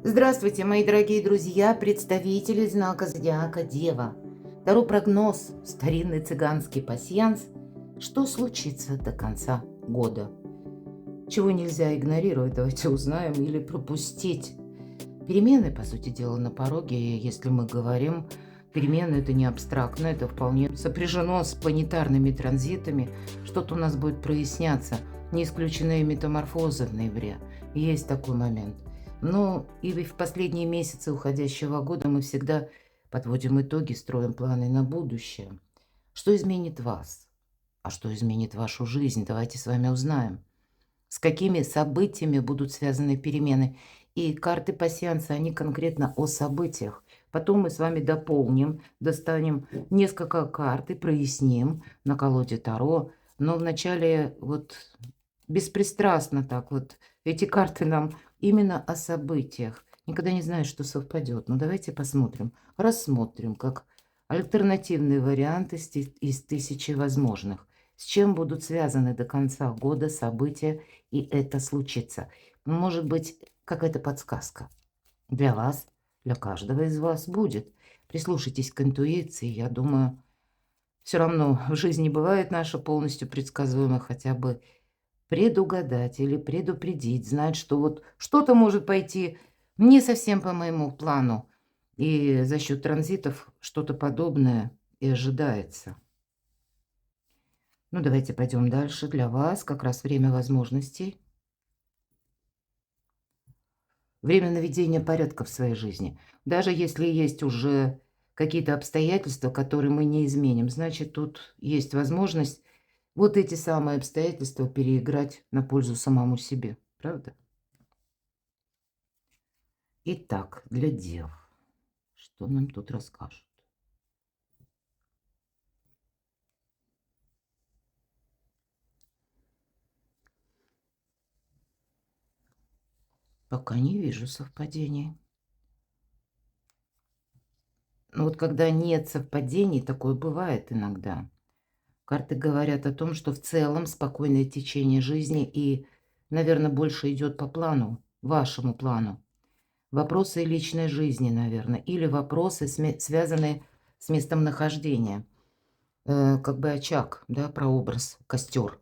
Здравствуйте, мои дорогие друзья, представители знака зодиака Дева. Таро прогноз, старинный цыганский пасьянс. Что случится до конца года? Чего нельзя игнорировать, давайте узнаем, или пропустить. Перемены, по сути дела, на пороге, и если мы говорим, перемены это не абстрактно, это вполне сопряжено с планетарными транзитами. Что-то у нас будет проясняться, не исключены метаморфозы в ноябре. Есть такой момент. Но и в последние месяцы уходящего года мы всегда подводим итоги, строим планы на будущее. Что изменит вас? А что изменит вашу жизнь? Давайте с вами узнаем. С какими событиями будут связаны перемены? И карты пасьянса, они конкретно о событиях. Потом мы с вами дополним, достанем несколько карт и проясним на колоде Таро. Но вначале вот беспристрастно так вот эти карты нам именно о событиях. Никогда не знаешь, что совпадет. Но давайте посмотрим, рассмотрим, как альтернативные варианты из тысячи возможных. С чем будут связаны до конца года события, и это случится. Может быть, какая-то подсказка для вас, для каждого из вас будет. Прислушайтесь к интуиции, я думаю, все равно в жизни бывает наша полностью предсказуемая, хотя бы предугадать или предупредить, знать, что вот что-то может пойти не совсем по моему плану, и за счет транзитов что-то подобное и ожидается. Ну, давайте пойдем дальше. Для вас как раз время возможностей. Время наведения порядка в своей жизни. Даже если есть уже какие-то обстоятельства, которые мы не изменим, значит, тут есть возможность вот эти самые обстоятельства переиграть на пользу самому себе. Правда? Итак, для дев. Что нам тут расскажут? Пока не вижу совпадений. Но вот когда нет совпадений, такое бывает иногда. Карты говорят о том, что в целом спокойное течение жизни и, наверное, больше идет по плану, вашему плану. Вопросы личной жизни, наверное, или вопросы, связанные с местом нахождения. Как бы очаг, да, прообраз, костер.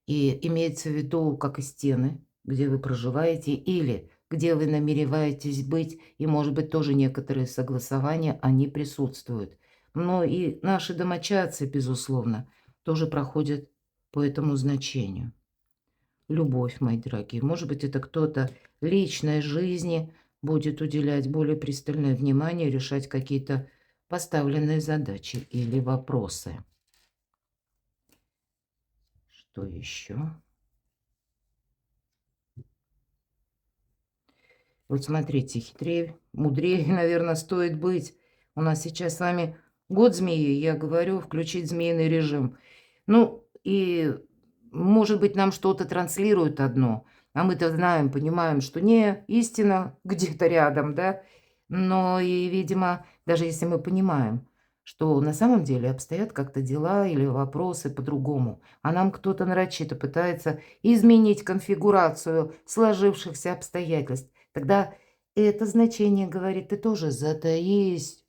И имеется в виду, как и стены, где вы проживаете, или где вы намереваетесь быть, и, может быть, тоже некоторые согласования, они присутствуют. Но и наши домочадцы, безусловно, тоже проходят по этому значению. Любовь, мои дорогие. Может быть, это кто-то личной жизни будет уделять более пристальное внимание, решать какие-то поставленные задачи или вопросы. Что еще? Вот смотрите, хитрее, мудрее, наверное, стоит быть. У нас сейчас с вами год змеи, я говорю, включить змеиный режим. Ну, и, может быть, нам что-то транслируют одно, а мы-то знаем, понимаем, что не истина где-то рядом, да. Но и, видимо, даже если мы понимаем, что на самом деле обстоят как-то дела или вопросы по-другому, а нам кто-то нарочито пытается изменить конфигурацию сложившихся обстоятельств, тогда это значение говорит: ты тоже затаись,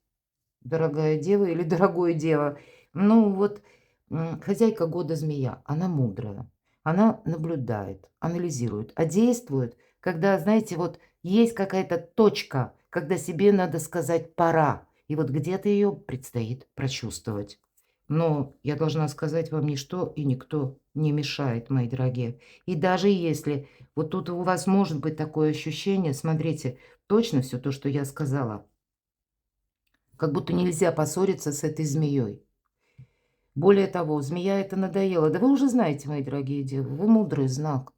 дорогая дева или дорогое дева. Ну вот, хозяйка года змея, она мудрая, она наблюдает, анализирует, а действует, когда, знаете, вот есть какая-то точка, когда себе надо сказать «пора», и вот где-то ее предстоит прочувствовать. Но я должна сказать, вам ничто и никто не мешает, мои дорогие. И даже если вот тут у вас может быть такое ощущение, смотрите, точно все то, что я сказала, как будто нельзя поссориться с этой змеей. Более того, змея это надоело. Да вы уже знаете, мои дорогие девы, вы мудрый знак.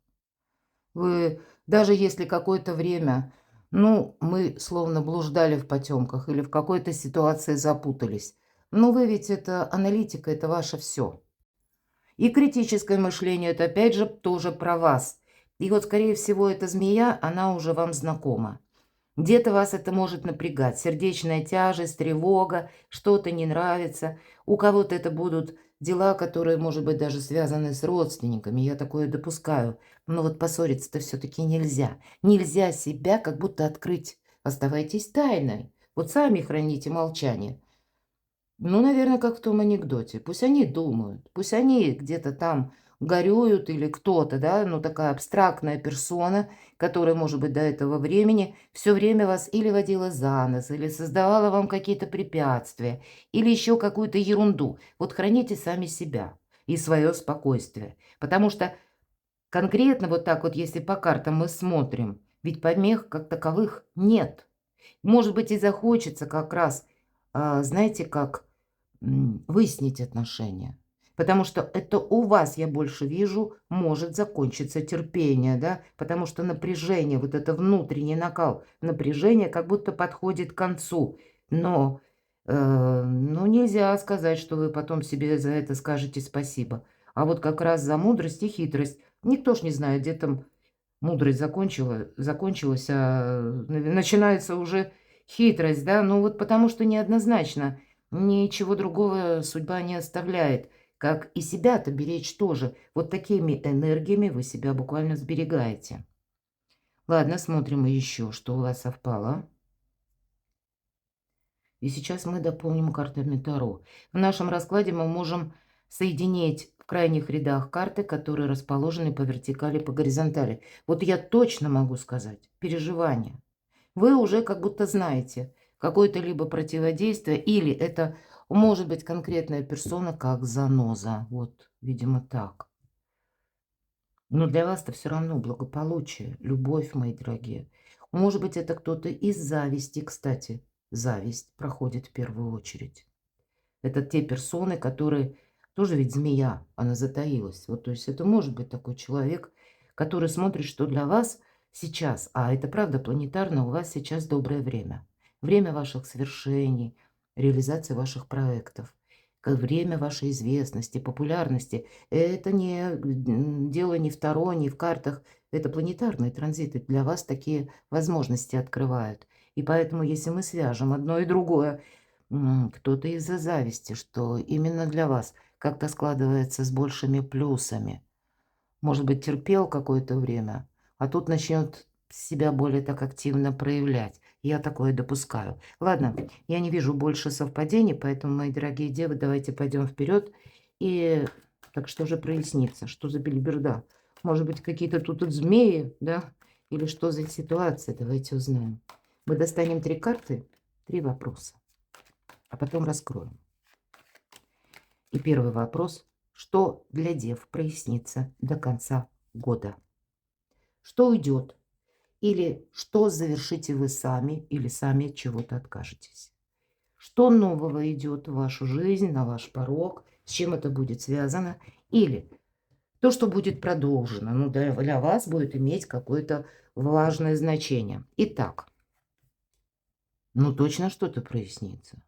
Вы, даже если какое-то время, ну, мы словно блуждали в потемках или в какой-то ситуации запутались, но вы ведь это аналитика, это ваше все. И критическое мышление – это опять же тоже про вас. И вот, скорее всего, эта змея, она уже вам знакома. Где-то вас это может напрягать. Сердечная тяжесть, тревога, что-то не нравится. У кого-то это будут дела, которые, может быть, даже связаны с родственниками. Я такое допускаю. Но вот поссориться-то все-таки нельзя. Нельзя себя как будто открыть оставайтесь тайной. Вот сами храните молчание. Ну, наверное, как в том анекдоте. Пусть они думают, пусть они где-то там горюют или кто-то, да, ну, такая абстрактная персона, которая, может быть, до этого времени все время вас или водила за нос, или создавала вам какие-то препятствия, или еще какую-то ерунду. Вот храните сами себя и свое спокойствие. Потому что конкретно вот так вот, если по картам мы смотрим, ведь помех как таковых нет. Может быть, и захочется как раз, знаете, как выяснить отношения. Потому что это у вас, я больше вижу, может закончиться терпение, да, потому что напряжение, вот это внутренний накал напряжения как будто подходит к концу. Но, ну, нельзя сказать, что вы потом себе за это скажете спасибо. А вот как раз за мудрость и хитрость. Никто ж не знает, где там мудрость закончилась, а начинается уже хитрость, да. Ну вот потому что неоднозначно, ничего другого судьба не оставляет, как и себя-то беречь тоже. Вот такими энергиями вы себя буквально сберегаете. Ладно, смотрим еще, что у вас совпало. И сейчас мы дополним картами Таро. В нашем раскладе мы можем соединить в крайних рядах карты, которые расположены по вертикали, по горизонтали. Вот я точно могу сказать, переживания. Вы уже как будто знаете какое-то либо противодействие, или это может быть конкретная персона, как заноза. Вот, видимо, так. Но для вас-то все равно благополучие, любовь, мои дорогие. Может быть, это кто-то из зависти, кстати. Зависть проходит в первую очередь. Это те персоны, которые тоже ведь змея, она затаилась. Вот, то есть это может быть такой человек, который смотрит, что для вас сейчас, а это правда планетарно, у вас сейчас доброе время. Время ваших свершений, реализации ваших проектов, время вашей известности, популярности. Это не дело не в Таро, не в картах. Это планетарные транзиты для вас такие возможности открывают. И поэтому, если мы свяжем одно и другое, кто-то из-за зависти, что именно для вас как-то складывается с большими плюсами. Может быть, терпел какое-то время, а тут начнет себя более так активно проявлять. Я такое допускаю. Ладно, я не вижу больше совпадений, поэтому, мои дорогие девы, давайте пойдем вперед. И так что же прояснится, что за бельберда? Может быть, какие-то тут змеи, да? Или что за ситуация? Давайте узнаем. Мы достанем 3 карты, 3 вопроса, а потом раскроем. И первый вопрос. Что для дев прояснится до конца года? Что уйдет? Или что завершите вы сами, или сами от чего-то откажетесь? Что нового идет в вашу жизнь, на ваш порог? С чем это будет связано? Или то, что будет продолжено, ну, для вас будет иметь какое-то важное значение. Итак, ну, точно что-то прояснится.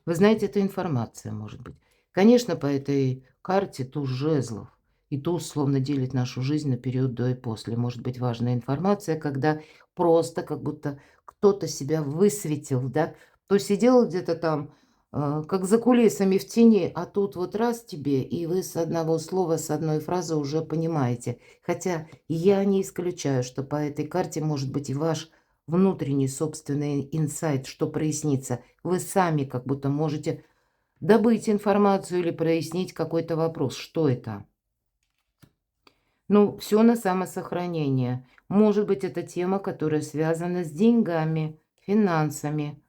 Вы знаете, это информация, может быть. Конечно, по этой карте туз жезлов. И туз словно делит нашу жизнь на период до и после. Может быть важная информация, когда просто как будто кто-то себя высветил, да. То сидел где-то там, как за кулисами в тени, а тут вот раз тебе, и вы с одного слова, с одной фразы уже понимаете. Хотя я не исключаю, что по этой карте может быть и ваш внутренний собственный инсайт, что прояснится. Вы сами как будто можете добыть информацию или прояснить какой-то вопрос. Что это? Ну, все на самосохранение. Может быть, это тема, которая связана с деньгами, финансами.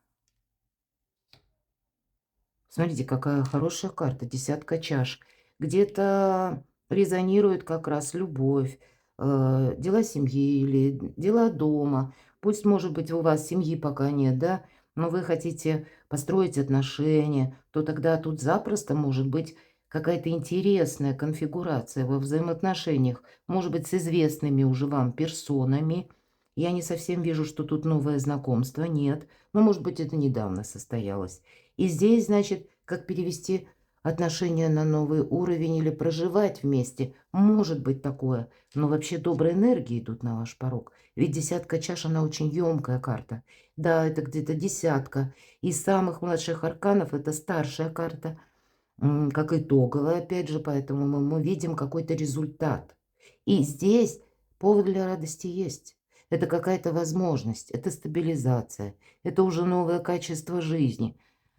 Смотрите, какая хорошая карта, десятка чаш. Где-то резонирует как раз любовь, дела семьи или дела дома. Пусть, может быть, у вас семьи пока нет, да, но вы хотите построить отношения, то тогда тут запросто может быть какая-то интересная конфигурация во взаимоотношениях, может быть, с известными уже вам персонами. Я не совсем вижу, что тут новое знакомство, нет, но, может быть, это недавно состоялось. И здесь, значит, как перевести отношения на новый уровень или проживать вместе. Может быть такое. Но вообще добрые энергии идут на ваш порог. Ведь десятка чаш, она очень емкая карта. Да, это где-то десятка. Из самых младших арканов это старшая карта. Как итоговая, опять же, поэтому мы видим какой-то результат. И здесь повод для радости есть. Это какая-то возможность, это стабилизация, это уже новое качество жизни.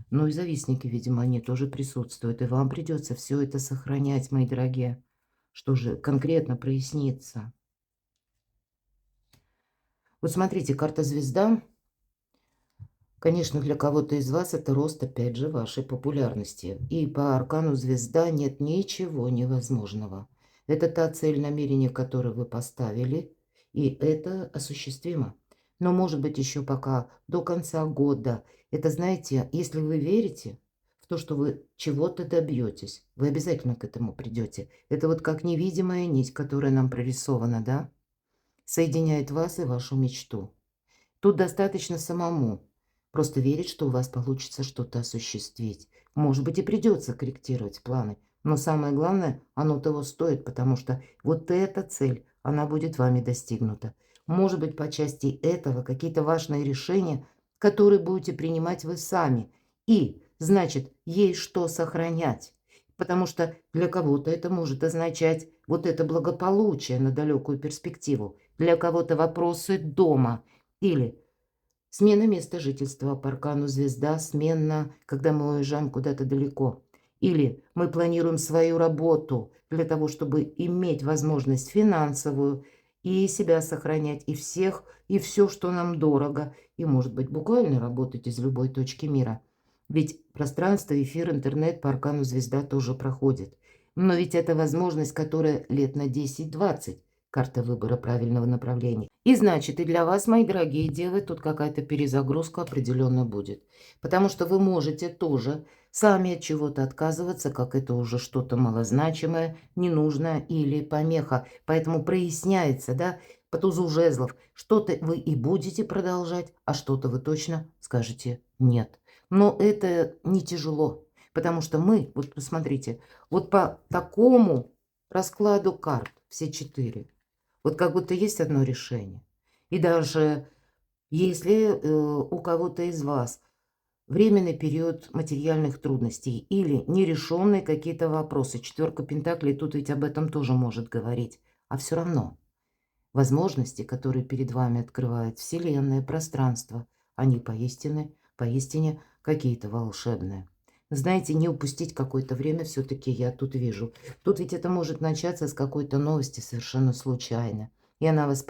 Ну и завистники, видимо, они тоже присутствуют, и вам придется все это сохранять, мои дорогие. Что же конкретно прояснится? Вот смотрите, карта звезда. Конечно, для кого-то из вас это рост, опять же, вашей популярности. И по аркану звезда нет ничего невозможного. Это та цель намерения, которую вы поставили, и это осуществимо. Но, может быть, еще пока до конца года. Это, знаете, если вы верите в то, что вы чего-то добьетесь, вы обязательно к этому придете. Это вот как невидимая нить, которая нам прорисована, да? Соединяет вас и вашу мечту. Тут достаточно самому просто верить, что у вас получится что-то осуществить. Может быть, и придется корректировать планы. Но самое главное, оно того стоит, потому что вот эта цель, она будет вами достигнута. Может быть, по части этого какие-то важные решения, которые будете принимать вы сами. И, значит, есть что сохранять. Потому что для кого-то это может означать вот это благополучие на далекую перспективу. Для кого-то вопросы дома – или смена места жительства по аркану звезда, смена, когда мы уезжаем куда-то далеко. Или мы планируем свою работу для того, чтобы иметь возможность финансовую и себя сохранять, и всех, и все, что нам дорого. И, может быть, буквально работать из любой точки мира. Ведь пространство, эфир, интернет по аркану звезда тоже проходит. Но ведь это возможность, которая лет на 10-20. Карта выбора правильного направления. И значит, и для вас, мои дорогие девы, тут какая-то перезагрузка определенно будет. Потому что вы можете тоже сами от чего-то отказываться, как это уже что-то малозначимое, ненужное или помеха. Поэтому проясняется, да, по тузу жезлов, что-то вы и будете продолжать, а что-то вы точно скажете нет. Но это не тяжело, потому что мы, вот посмотрите, вот по такому раскладу карт, все 4, вот как будто есть одно решение. И даже если у кого-то из вас временный период материальных трудностей или нерешенные какие-то вопросы, 4 пентаклей, тут ведь об этом тоже может говорить, а все равно возможности, которые перед вами открывает Вселенная, пространство, они поистине какие-то волшебные. Знаете, не упустить какое-то время все-таки я тут вижу. Тут ведь это может начаться с какой-то новости совершенно случайно. И она вас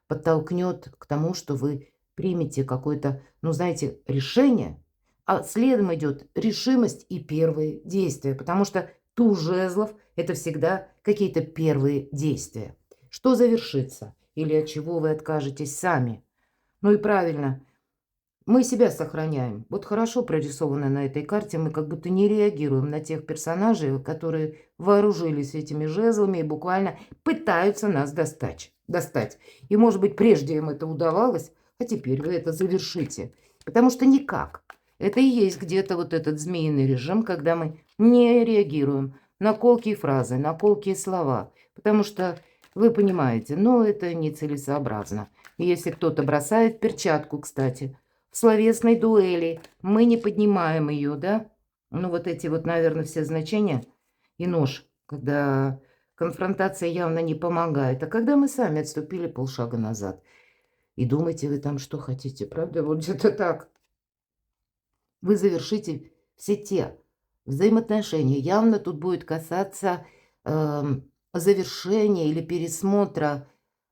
подтолкнет к тому, что вы примете какое-то, ну, знаете, решение, а следом идет решимость и первые действия. Потому что туз жезлов – это всегда какие-то первые действия. Что завершится или от чего вы откажетесь сами. Ну и правильно, мы себя сохраняем. Вот хорошо прорисовано на этой карте, мы как будто не реагируем на тех персонажей, которые вооружились этими жезлами и буквально пытаются нас достать. И, может быть, прежде им это удавалось, а теперь вы это завершите. Потому что никак. Это и есть где-то вот этот змеиный режим, когда мы не реагируем на колкие фразы, на колкие слова. Потому что вы понимаете, но это нецелесообразно. И если кто-то бросает перчатку, кстати, в словесной дуэли, мы не поднимаем ее, да? Ну, вот эти вот, наверное, все значения. И нож, когда конфронтация явно не помогает, а когда мы сами отступили полшага назад. И думайте вы там, что хотите, правда? Вот где-то так. Вы завершите все те взаимоотношения. Явно тут будет касаться завершения или пересмотра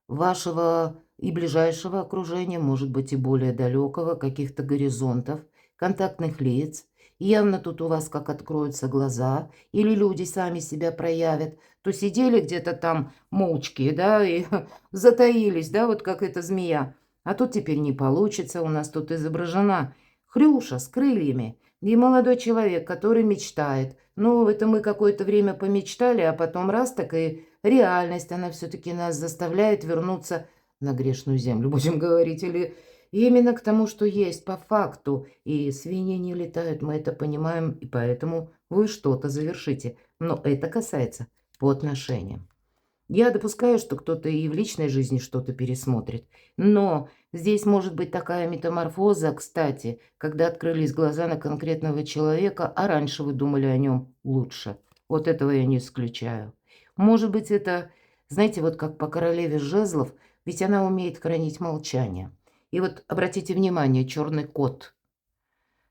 вашего и ближайшего окружения, может быть, и более далекого, каких-то горизонтов, контактных лиц. Явно тут у вас как откроются глаза, или люди сами себя проявят. То сидели где-то там молчки, да, и затаились, да, вот как эта змея. А тут теперь не получится, у нас тут изображена Хрюша с крыльями. И молодой человек, который мечтает. Ну, это мы какое-то время помечтали, а потом раз, так и реальность, она все-таки нас заставляет вернуться на грешную землю, будем говорить, или именно к тому, что есть по факту. И свиньи не летают, мы это понимаем, и поэтому вы что-то завершите. Но это касается по отношениям. Я допускаю, что кто-то и в личной жизни что-то пересмотрит. Но здесь может быть такая метаморфоза, кстати, когда открылись глаза на конкретного человека, а раньше вы думали о нем лучше. Вот этого я не исключаю. Может быть, это, знаете, вот как по королеве жезлов, ведь она умеет хранить молчание. И вот обратите внимание, черный кот.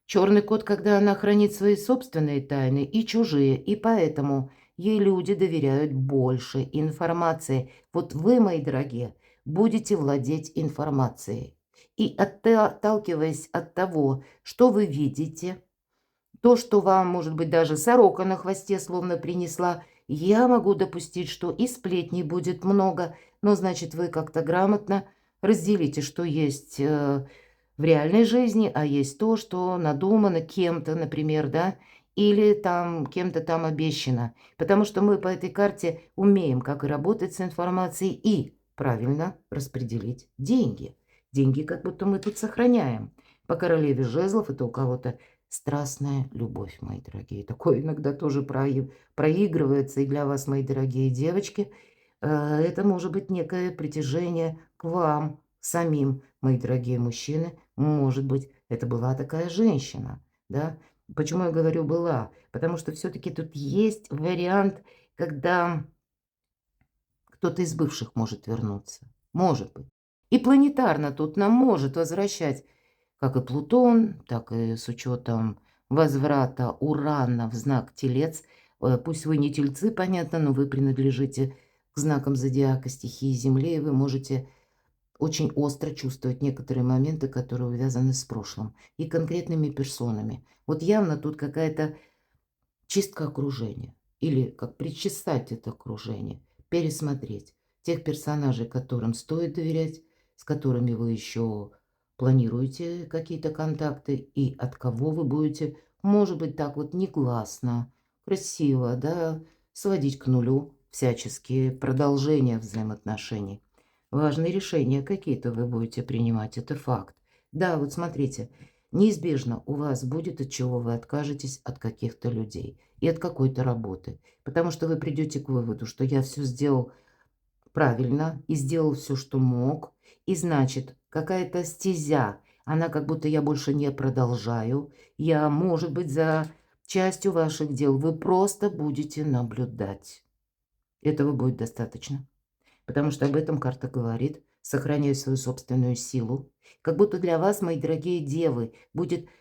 Черный кот, когда она хранит свои собственные тайны и чужие, и поэтому ей люди доверяют больше информации. Вот вы, мои дорогие, будете владеть информацией. И отталкиваясь от того, что вы видите, то, что вам, может быть, даже сорока на хвосте словно принесла, я могу допустить, что и сплетней будет много, но, значит, вы как-то грамотно разделите, что есть в реальной жизни, а есть то, что надумано кем-то, например, да, или там кем-то там обещано. Потому что мы по этой карте умеем, как и работать с информацией и правильно распределить деньги. Деньги как будто мы тут сохраняем. По королеве жезлов это у кого-то страстная любовь, мои дорогие. Такое иногда тоже проигрывается и для вас, мои дорогие девочки. Это может быть некое притяжение к вам самим, мои дорогие мужчины. Может быть, это была такая женщина, да? Почему я говорю «была»? Потому что все-таки тут есть вариант, когда кто-то из бывших может вернуться. Может быть. И планетарно тут нам может возвращать как и Плутон, так и с учетом возврата Урана в знак Телец. Пусть вы не Тельцы, понятно, но вы принадлежите к знакам зодиака стихии Земли, и вы можете очень остро чувствовать некоторые моменты, которые увязаны с прошлым и конкретными персонами. Вот явно тут какая-то чистка окружения. Или как причесать это окружение, пересмотреть тех персонажей, которым стоит доверять, с которыми вы еще планируете какие-то контакты, и от кого вы будете, может быть, так вот негласно, красиво, да, сводить к нулю всяческие продолжения взаимоотношений. Важные решения какие-то вы будете принимать, это факт. Да, вот смотрите, неизбежно у вас будет, от чего вы откажетесь от каких-то людей и от какой-то работы. Потому что вы придете к выводу, что я все сделал правильно и сделал все, что мог. И значит, какая-то стезя, она как будто я больше не продолжаю. Я, может быть, за частью ваших дел вы просто будете наблюдать. Этого будет достаточно. Потому что об этом карта говорит, сохраняя свою собственную силу. Как будто для вас, мои дорогие девы,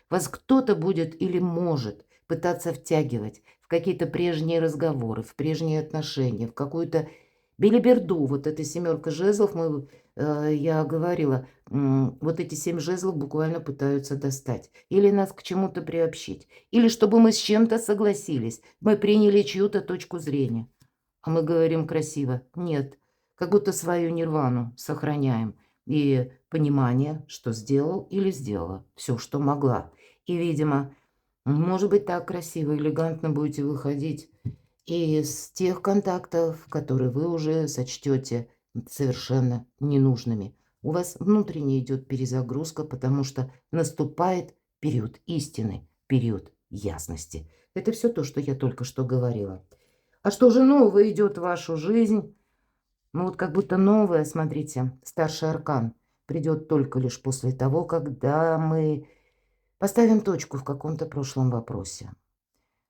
вас кто-то будет или может пытаться втягивать в какие-то прежние разговоры, в прежние отношения, в какую-то белиберду. Вот эта семерка жезлов, я говорила, вот эти 7 жезлов буквально пытаются достать. Или нас к чему-то приобщить. Или чтобы мы с чем-то согласились. Мы приняли чью-то точку зрения. А мы говорим красиво: нет, как будто свою нирвану сохраняем. И понимание, что сделал или сделала все, что могла. И, видимо, может быть, так красиво, элегантно будете выходить из тех контактов, которые вы уже сочтете совершенно ненужными. У вас внутренне идет перезагрузка, потому что наступает период истины, период ясности. Это все то, что я только что говорила. А что же нового идет в вашу жизнь? Ну вот как будто новое, смотрите, старший аркан придет только лишь после того, когда мы поставим точку в каком-то прошлом вопросе.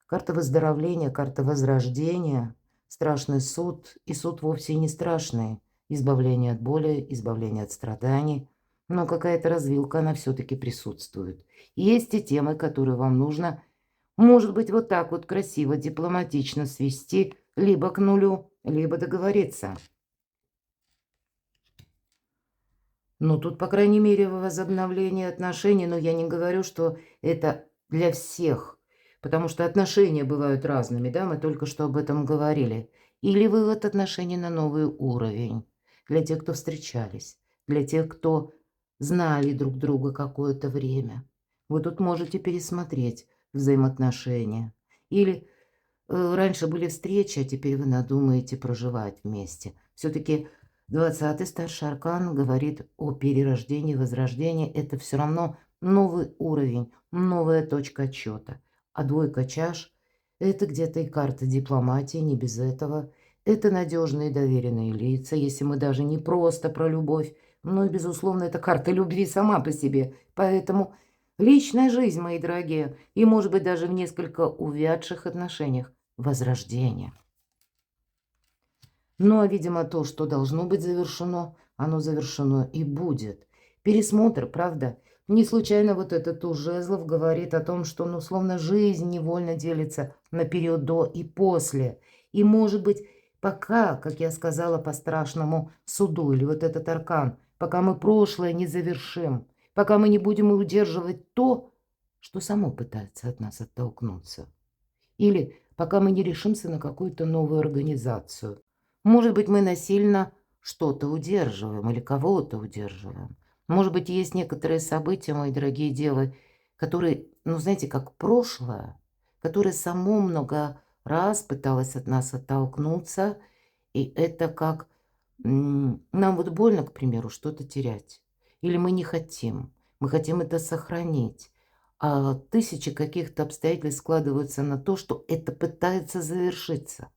Карта выздоровления, карта возрождения, страшный суд, и суд вовсе не страшный. Избавление от боли, избавление от страданий. Но какая-то развилка, она все-таки присутствует. Есть те темы, которые вам нужно, может быть, вот так вот красиво, дипломатично свести либо к нулю, либо договориться. Ну, тут, по крайней мере, возобновление отношений, но я не говорю, что это для всех, потому что отношения бывают разными, да, мы только что об этом говорили. Или вывод отношений на новый уровень для тех, кто встречались, для тех, кто знали друг друга какое-то время. Вы тут можете пересмотреть взаимоотношения. Или раньше были встречи, а теперь вы надумаете проживать вместе. Все-таки 20-й старший аркан говорит о перерождении, возрождении. Это все равно новый уровень, новая точка отсчета. А двойка чаш– это где-то и карта дипломатии, не без этого. Это надежные доверенные лица, если мы даже не просто про любовь, но и, безусловно, это карта любви сама по себе. Поэтому личная жизнь, мои дорогие, и, может быть, даже в несколько увядших отношениях возрождение. Ну, а, видимо, то, что должно быть завершено, оно завершено и будет. Пересмотр, правда? Не случайно вот этот туз жезлов говорит о том, что, ну, словно жизнь невольно делится на период до и после. И, может быть, пока, как я сказала, по страшному суду, или вот этот аркан, пока мы прошлое не завершим, пока мы не будем удерживать то, что само пытается от нас оттолкнуться. Или пока мы не решимся на какую-то новую организацию. Может быть, мы насильно что-то удерживаем или кого-то удерживаем. Может быть, есть некоторые события, мои дорогие девы, которые, ну, знаете, как прошлое, которое само много раз пыталось от нас оттолкнуться, и это как нам вот больно, к примеру, что-то терять. Или мы не хотим, мы хотим это сохранить. А тысячи каких-то обстоятельств складываются на то, что это пытается завершиться.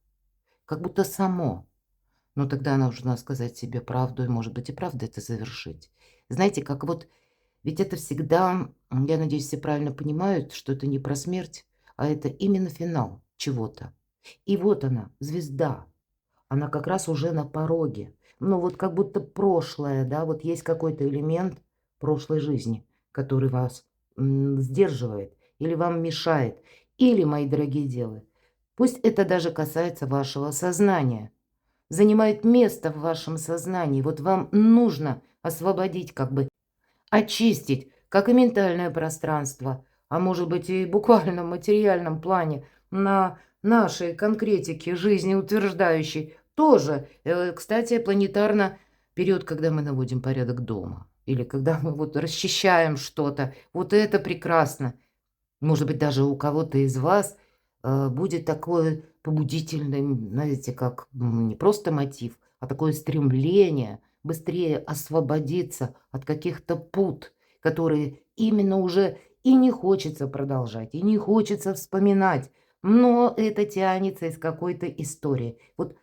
Как будто само. Но тогда нужно сказать себе правду, и, может быть, и правда это завершить. Знаете, как вот, ведь это всегда, я надеюсь, все правильно понимают, что это не про смерть, а это именно финал чего-то. И вот она, звезда. Она как раз уже на пороге. Ну, вот как будто прошлое, да, вот есть какой-то элемент прошлой жизни, который вас сдерживает или вам мешает. Или, мои дорогие девы, пусть это даже касается вашего сознания, занимает место в вашем сознании. Вот вам нужно освободить, как бы очистить, как и ментальное пространство, а может быть и буквально в материальном плане, на нашей конкретике жизнеутверждающей, тоже, кстати, планетарно период, когда мы наводим порядок дома. Или когда мы вот расчищаем что-то. Вот это прекрасно. Может быть, даже у кого-то из вас будет такой побудительный, знаете, как не просто мотив, а такое стремление быстрее освободиться от каких-то пут, которые именно уже и не хочется продолжать, и не хочется вспоминать, но это тянется из какой-то истории. Вот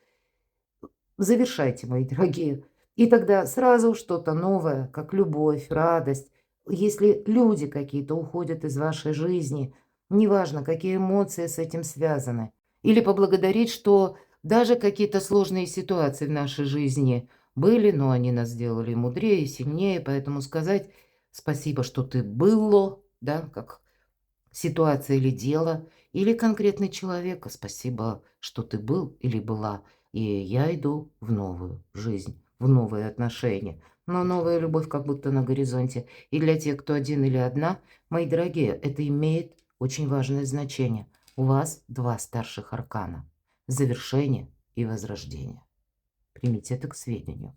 завершайте, мои дорогие. И тогда сразу что-то новое, как любовь, радость. Если люди какие-то уходят из вашей жизни, неважно, какие эмоции с этим связаны. Или поблагодарить, что даже какие-то сложные ситуации в нашей жизни были, но они нас сделали мудрее, сильнее. Поэтому сказать спасибо, что ты было, да, как ситуация или дело, или конкретный человек. Спасибо, что ты был или была. И я иду в новую жизнь, в новые отношения. Но новая любовь как будто на горизонте. И для тех, кто один или одна, мои дорогие, это имеет очень важное значение. У вас два старших аркана. Завершение и возрождение. Примите это к сведению.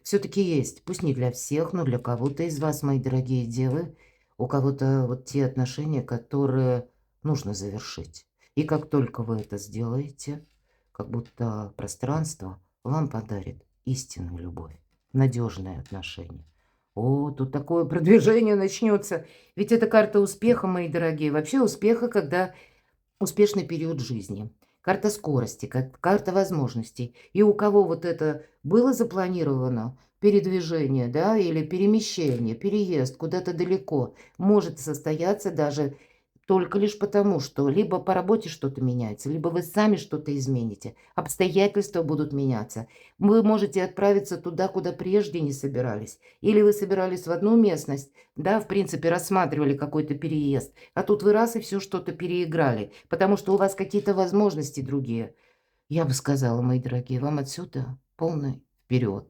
Все-таки есть, пусть не для всех, но для кого-то из вас, мои дорогие девы, у кого-то вот те отношения, которые нужно завершить. И как только вы это сделаете, как будто пространство вам подарит истинную любовь, надежные отношения. О, тут такое продвижение начнется. Ведь это карта успеха, мои дорогие. Вообще успеха, когда успешный период жизни. Карта скорости, как карта возможностей. И у кого вот это было запланировано, передвижение, да, или перемещение, переезд куда-то далеко, может состояться даже только лишь потому, что либо по работе что-то меняется, либо вы сами что-то измените, обстоятельства будут меняться. Вы можете отправиться туда, куда прежде не собирались. Или вы собирались в одну местность, да, в принципе, рассматривали какой-то переезд, а тут вы раз и все что-то переиграли, потому что у вас какие-то возможности другие. Я бы сказала, мои дорогие, вам отсюда полный вперед.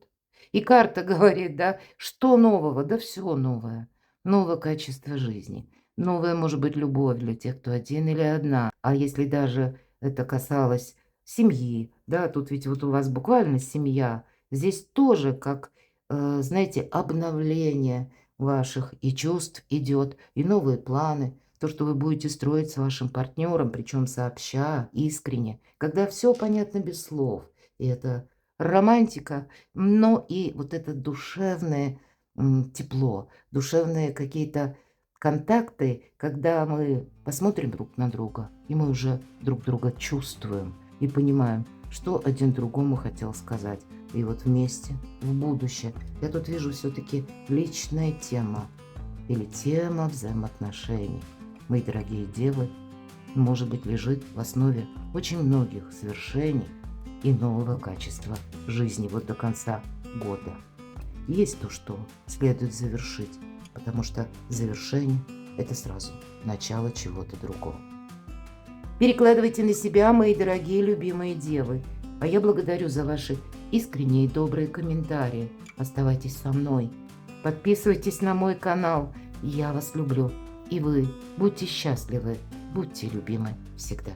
И карта говорит, да, что нового? Да все новое. Новое качество жизни. Новая, может быть, любовь для тех, кто один или одна. А если даже это касалось семьи, да, тут ведь вот у вас буквально семья. Здесь тоже, как, знаете, обновление ваших и чувств идет, и новые планы. То, что вы будете строить с вашим партнером, причем сообща, искренне, когда все понятно без слов. И это романтика, но и вот это душевное тепло, душевные какие-то контакты, когда мы посмотрим друг на друга, и мы уже друг друга чувствуем и понимаем, что один другому хотел сказать. И вот вместе, в будущее. Я тут вижу все-таки личная тема или тема взаимоотношений. Мои дорогие девы, может быть, лежит в основе очень многих свершений и нового качества жизни вот до конца года. есть то, что следует завершить, потому что завершение – это сразу начало чего-то другого. Перекладывайте на себя, мои дорогие любимые девы. А я благодарю за ваши искренние и добрые комментарии. Оставайтесь со мной. Подписывайтесь на мой канал. Я вас люблю. И вы будьте счастливы, будьте любимы всегда.